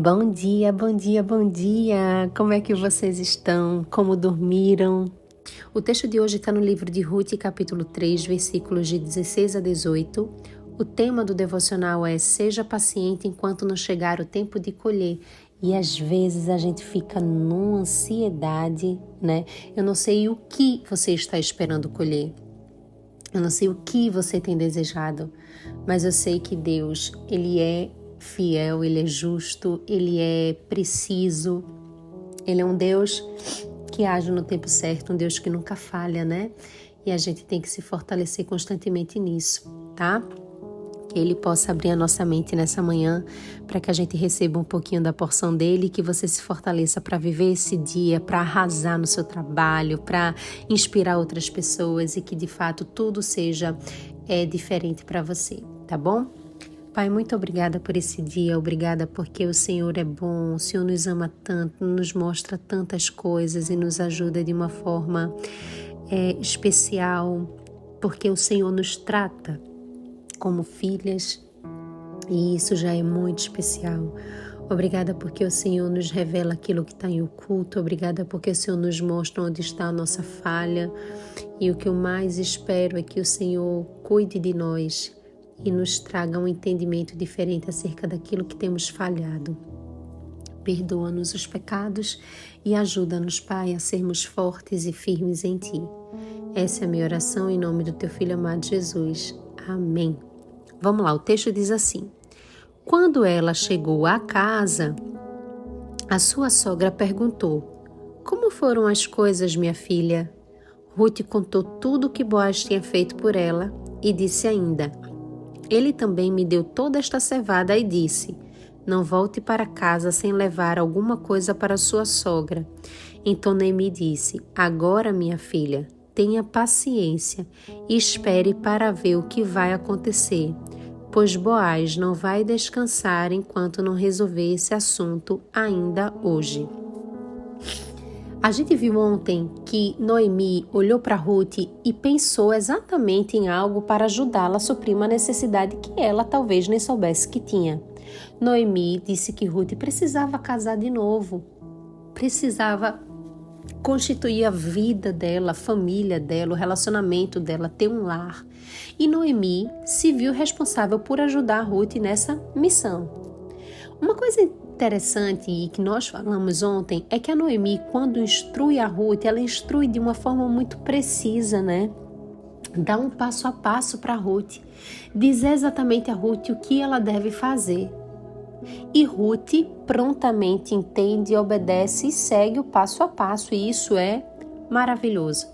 Bom dia, bom dia, bom dia! Como é que vocês estão? Como dormiram? O texto de hoje está no livro de Ruth, capítulo 3, versículos de 16 a 18. O tema do devocional é Seja paciente enquanto não chegar o tempo de colher. E às vezes a gente fica numa ansiedade, né? Eu não sei o que você está esperando colher. Eu não sei o que você tem desejado, mas eu sei que Deus, Ele é fiel, Ele é justo, Ele é preciso. Ele é um Deus que age no tempo certo, um Deus que nunca falha, né? E a gente tem que se fortalecer constantemente nisso, tá? Que Ele possa abrir a nossa mente nessa manhã para que a gente receba um pouquinho da porção dele e que você se fortaleça para viver esse dia, para arrasar no seu trabalho, para inspirar outras pessoas e que de fato tudo seja diferente para você, tá bom? Pai, muito obrigada por esse dia, obrigada porque o Senhor é bom, o Senhor nos ama tanto, nos mostra tantas coisas e nos ajuda de uma forma especial, porque o Senhor nos trata como filhas e isso já é muito especial. Obrigada porque o Senhor nos revela aquilo que está em oculto, obrigada porque o Senhor nos mostra onde está a nossa falha e o que eu mais espero é que o Senhor cuide de nós e nos traga um entendimento diferente acerca daquilo que temos falhado. Perdoa-nos os pecados e ajuda-nos, Pai, a sermos fortes e firmes em Ti. Essa é a minha oração em nome do Teu Filho amado Jesus. Amém. Vamos lá, o texto diz assim: Quando ela chegou à casa, a sua sogra perguntou: Como foram as coisas, minha filha? Ruth contou tudo o que Boaz tinha feito por ela e disse ainda: Ele também me deu toda esta cevada e disse: Não volte para casa sem levar alguma coisa para sua sogra. Então Noemi disse: Agora, minha filha, tenha paciência e espere para ver o que vai acontecer, pois Boaz não vai descansar enquanto não resolver esse assunto ainda hoje. A gente viu ontem que Noemi olhou para Ruth e pensou exatamente em algo para ajudá-la a suprir uma necessidade que ela talvez nem soubesse que tinha. Noemi disse que Ruth precisava casar de novo, precisava constituir a vida dela, a família dela, o relacionamento dela, ter um lar. E Noemi se viu responsável por ajudar Ruth nessa missão. Uma coisa interessante e que nós falamos ontem é que a Noemi, quando instrui a Ruth, ela instrui de uma forma muito precisa, né? Dá um passo a passo para Ruth, diz exatamente a Ruth o que ela deve fazer. E Ruth prontamente entende, obedece e segue o passo a passo, e isso é maravilhoso.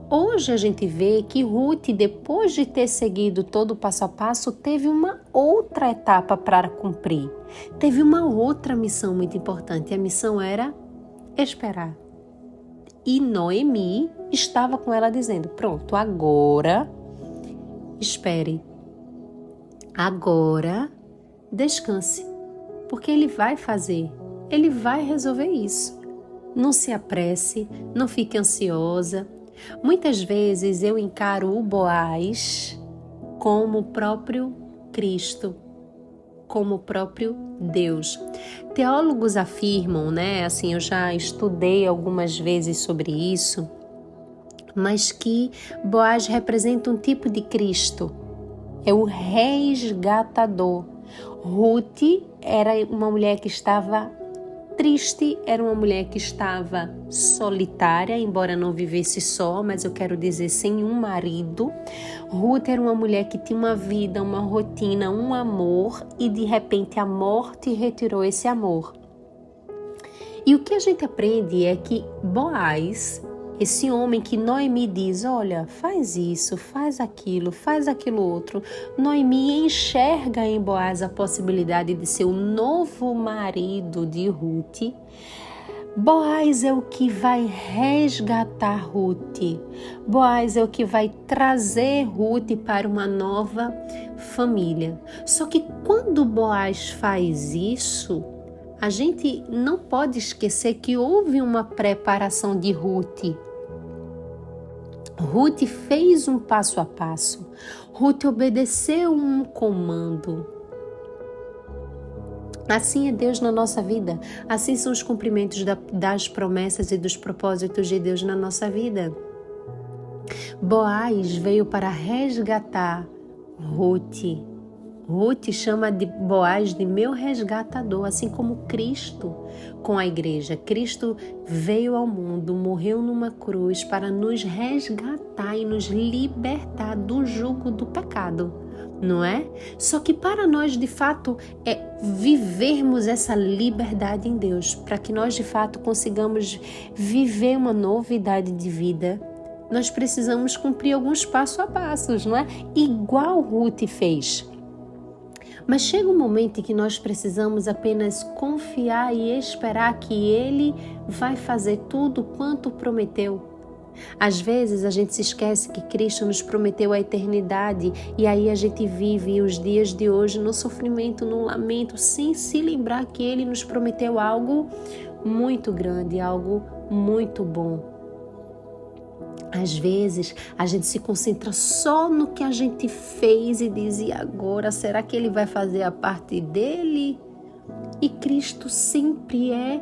Hoje a gente vê que Ruth, depois de ter seguido todo o passo a passo, teve uma outra etapa para cumprir. Teve uma outra missão muito importante. A missão era esperar. E Noemi estava com ela dizendo: Pronto, agora espere. Agora descanse. Porque ele vai fazer. Ele vai resolver isso. Não se apresse, não fique ansiosa. Muitas vezes eu encaro o Boaz como o próprio Cristo, como o próprio Deus. Teólogos afirmam, né? Assim, eu já estudei algumas vezes sobre isso, mas que Boaz representa um tipo de Cristo. É o resgatador. Ruth era uma mulher que estava triste, era uma mulher que estava solitária, embora não vivesse só, mas eu quero dizer sem um marido. Ruth era uma mulher que tinha uma vida, uma rotina, um amor e de repente a morte retirou esse amor. E o que a gente aprende é que Boaz, esse homem que Noemi diz, olha, faz isso, faz aquilo outro. Noemi enxerga em Boaz a possibilidade de ser o novo marido de Ruth. Boaz é o que vai resgatar Ruth. Boaz é o que vai trazer Ruth para uma nova família. Só que quando Boaz faz isso, a gente não pode esquecer que houve uma preparação de Ruth. Ruth fez um passo a passo. Ruth obedeceu um comando. Assim é Deus na nossa vida. Assim são os cumprimentos das promessas e dos propósitos de Deus na nossa vida. Boaz veio para resgatar Ruth. Ruth chama de Boaz de meu resgatador, assim como Cristo com a igreja. Cristo veio ao mundo, morreu numa cruz para nos resgatar e nos libertar do jugo do pecado, não é? Só que para nós, de fato, vivermos essa liberdade em Deus, para que nós, de fato, consigamos viver uma novidade de vida, nós precisamos cumprir alguns passo a passos, não é? Igual Ruth fez. Mas chega um momento em que nós precisamos apenas confiar e esperar que Ele vai fazer tudo quanto prometeu. Às vezes a gente se esquece que Cristo nos prometeu a eternidade e aí a gente vive os dias de hoje no sofrimento, no lamento, sem se lembrar que Ele nos prometeu algo muito grande, algo muito bom. Às vezes, a gente se concentra só no que a gente fez e diz, e agora, será que Ele vai fazer a parte dele? E Cristo sempre é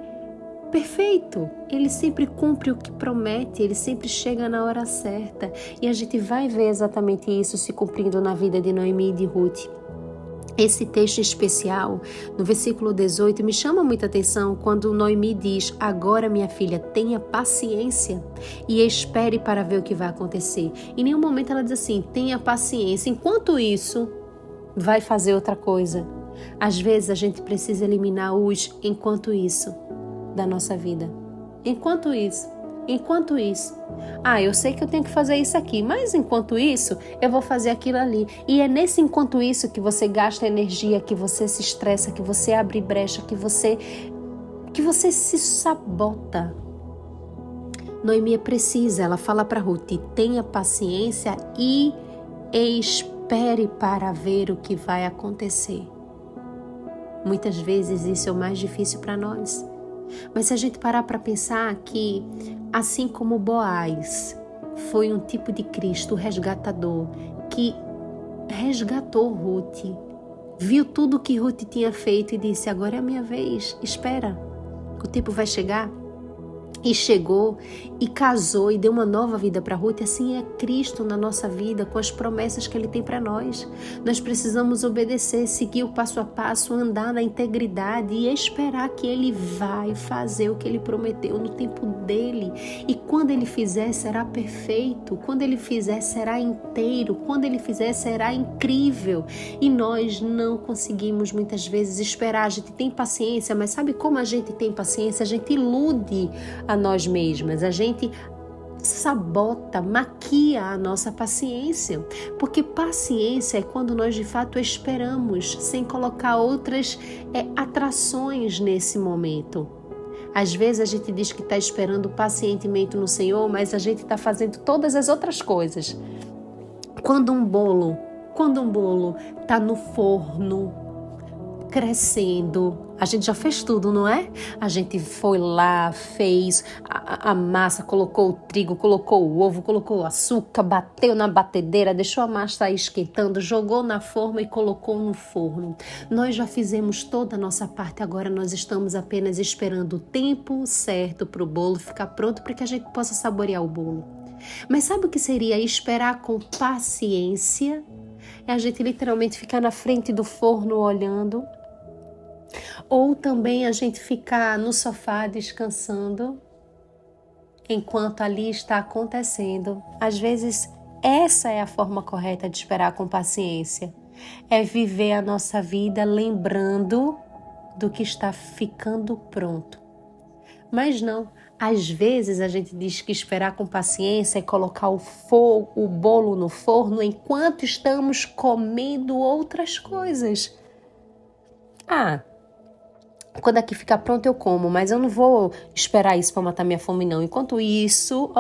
perfeito. Ele sempre cumpre o que promete, Ele sempre chega na hora certa. E a gente vai ver exatamente isso se cumprindo na vida de Noemi e de Ruth. Esse texto especial, no versículo 18, me chama muita atenção quando Noemi diz, agora minha filha, tenha paciência e espere para ver o que vai acontecer. Em nenhum momento ela diz assim, tenha paciência, enquanto isso, vai fazer outra coisa. Às vezes a gente precisa eliminar os enquanto isso da nossa vida. Enquanto isso. Eu sei que eu tenho que fazer isso aqui, mas enquanto isso, eu vou fazer aquilo ali. E é nesse enquanto isso que você gasta energia, que você se estressa, que você abre brecha, que você se sabota. Noemi precisa, ela fala para Ruth, tenha paciência e espere para ver o que vai acontecer. Muitas vezes isso é o mais difícil para nós. Mas se a gente parar para pensar que, assim como Boaz foi um tipo de Cristo resgatador, que resgatou Ruth, viu tudo que Ruth tinha feito e disse, agora é a minha vez, espera, o tempo vai chegar. E chegou e casou e deu uma nova vida para Ruth. Assim é Cristo na nossa vida, com as promessas que Ele tem para nós. Nós precisamos obedecer, seguir o passo a passo, andar na integridade e esperar que Ele vai fazer o que Ele prometeu no tempo dEle. E quando Ele fizer, será perfeito. Quando Ele fizer, será inteiro. Quando Ele fizer, será incrível. E nós não conseguimos muitas vezes esperar. A gente tem paciência, mas sabe como a gente tem paciência? A gente ilude a nós mesmas, a gente sabota, maquia a nossa paciência, porque paciência é quando nós de fato esperamos, sem colocar outras atrações nesse momento. Às vezes a gente diz que está esperando pacientemente no Senhor, mas a gente está fazendo todas as outras coisas. Quando um bolo está no forno, crescendo, a gente já fez tudo, não é? A gente foi lá, fez a massa, colocou o trigo, colocou o ovo, colocou o açúcar, bateu na batedeira, deixou a massa aí esquentando, jogou na forma e colocou no forno. Nós já fizemos toda a nossa parte, agora nós estamos apenas esperando o tempo certo para o bolo ficar pronto para que a gente possa saborear o bolo. Mas sabe o que seria esperar com paciência? É a gente literalmente ficar na frente do forno olhando. Ou também a gente ficar no sofá descansando enquanto ali está acontecendo. Às vezes, essa é a forma correta de esperar com paciência. É viver a nossa vida lembrando do que está ficando pronto. Mas não, às vezes a gente diz que esperar com paciência é colocar o bolo no forno enquanto estamos comendo outras coisas. Quando aqui ficar pronto eu como, mas eu não vou esperar isso para matar minha fome não. Enquanto isso,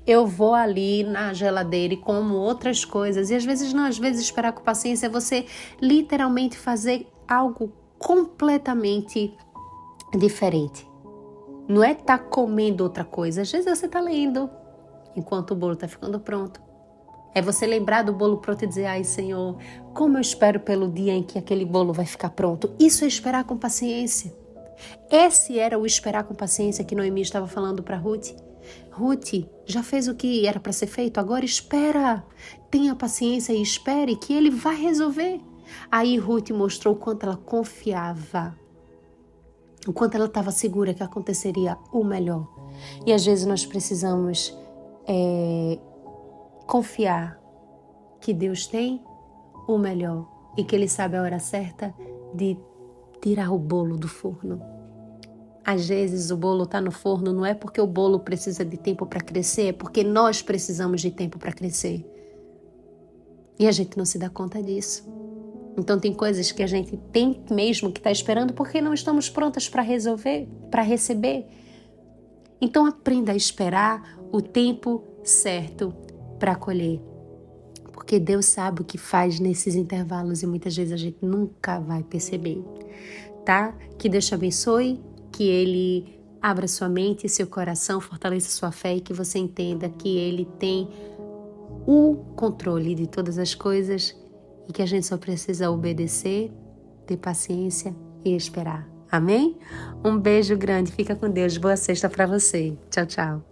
eu vou ali na geladeira e como outras coisas. E às vezes não, às vezes esperar com paciência é você literalmente fazer algo completamente diferente. Não é estar comendo outra coisa. Às vezes você está lendo enquanto o bolo está ficando pronto. É você lembrar do bolo pronto e dizer, ai Senhor, como eu espero pelo dia em que aquele bolo vai ficar pronto. Isso é esperar com paciência. Esse era o esperar com paciência que Noemi estava falando para Ruth. Ruth, já fez o que era para ser feito, agora espera. Tenha paciência e espere que ele vai resolver. Aí Ruth mostrou o quanto ela confiava, o quanto ela estava segura que aconteceria o melhor. E às vezes nós precisamos confiar que Deus tem o melhor e que Ele sabe a hora certa de tirar o bolo do forno. Às vezes o bolo está no forno não é porque o bolo precisa de tempo para crescer, é porque nós precisamos de tempo para crescer. E a gente não se dá conta disso. Então tem coisas que a gente tem mesmo que estar esperando porque não estamos prontas para resolver, para receber. Então aprenda a esperar o tempo certo para colher. Porque Deus sabe o que faz nesses intervalos e muitas vezes a gente nunca vai perceber. Tá? Que Deus te abençoe, que Ele abra sua mente e seu coração, fortaleça sua fé e que você entenda que Ele tem o controle de todas as coisas e que a gente só precisa obedecer, ter paciência e esperar. Amém? Um beijo grande, fica com Deus, boa sexta para você. Tchau, tchau.